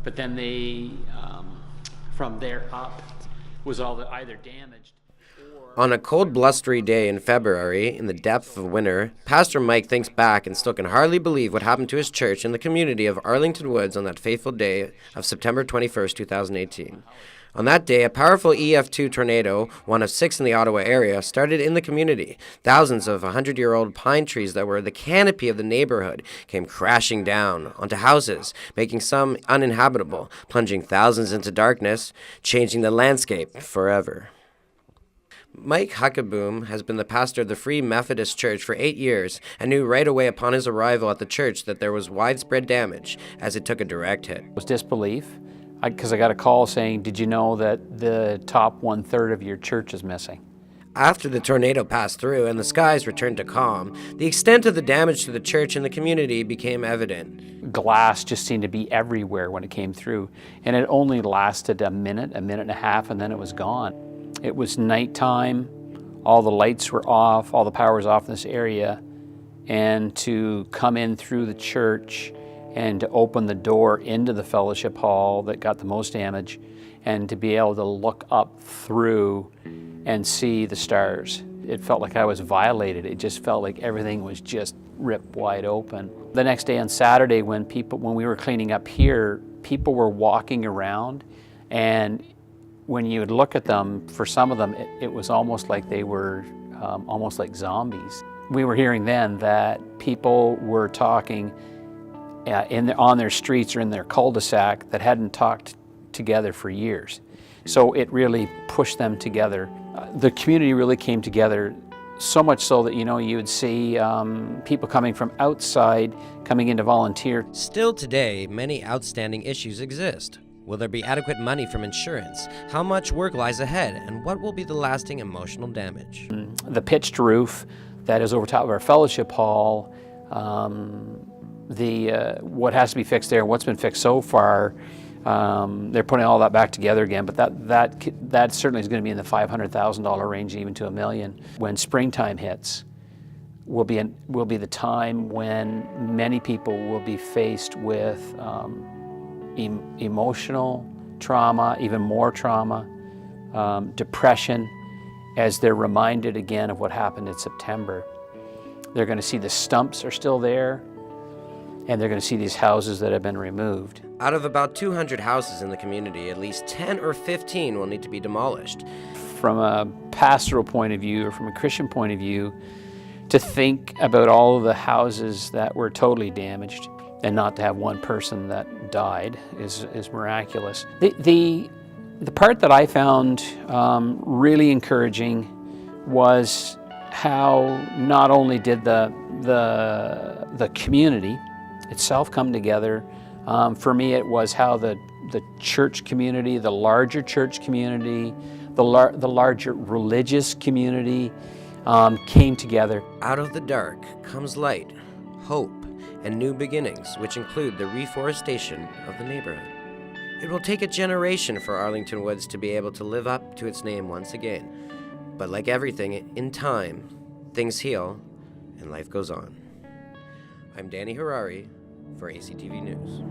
But then they, from there up, was all either damaged. On a cold, blustery day in February, in the depth of winter, Pastor Mike thinks back and still can hardly believe what happened to his church in the community of Arlington Woods on that fateful day of September 21st, 2018. On that day, a powerful EF2 tornado, one of 6 in the Ottawa area, started in the community. Thousands of 100-year-old pine trees that were the canopy of the neighborhood came crashing down onto houses, making some uninhabitable, plunging thousands into darkness, changing the landscape forever. Mike Huckeboom has been the pastor of the Free Methodist Church for 8 years and knew right away upon his arrival at the church that there was widespread damage as it took a direct hit. It was disbelief, because I got a call saying, did you know that the top 1/3 of your church is missing? After the tornado passed through and the skies returned to calm, the extent of the damage to the church and the community became evident. Glass just seemed to be everywhere when it came through, and it only lasted a minute and a half, and then it was gone. It was nighttime, all the lights were off, all the power was off in this area, and to come in through the church and to open the door into the fellowship hall that got the most damage, and to be able to look up through and see the stars. It felt like I was violated. It just felt like everything was just ripped wide open. The next day on Saturday, when we were cleaning up here, people were walking around, and when you would look at them, for some of them, it was almost like they were almost like zombies. We were hearing then that people were talking on their streets or in their cul-de-sac that hadn't talked together for years. So it really pushed them together. The community really came together, so much so that, you would see people coming from outside coming in to volunteer. Still today, many outstanding issues exist. Will there be adequate money from insurance? How much work lies ahead? And what will be the lasting emotional damage? The pitched roof that is over top of our fellowship hall, what has to be fixed there, what's been fixed so far, they're putting all that back together again, but that certainly is going to be in the $500,000 range, even to $1 million. When springtime hits, will be the time when many people will be faced with emotional trauma, even more trauma, depression, as they're reminded again of what happened in September. They're going to see the stumps are still there, and they're going to see these houses that have been removed. Out of about 200 houses in the community, at least 10 or 15 will need to be demolished. From a pastoral point of view, or from a Christian point of view, to think about all of the houses that were totally damaged and not to have one person that died is miraculous. The part that I found really encouraging was how not only did the community itself come together. For me, it was how the church community, the larger church community, the larger religious community came together. Out of the dark comes light, hope, and new beginnings, which include the reforestation of the neighborhood. It will take a generation for Arlington Woods to be able to live up to its name once again. But like everything, in time, things heal and life goes on. I'm Danny Harary for ACTV News.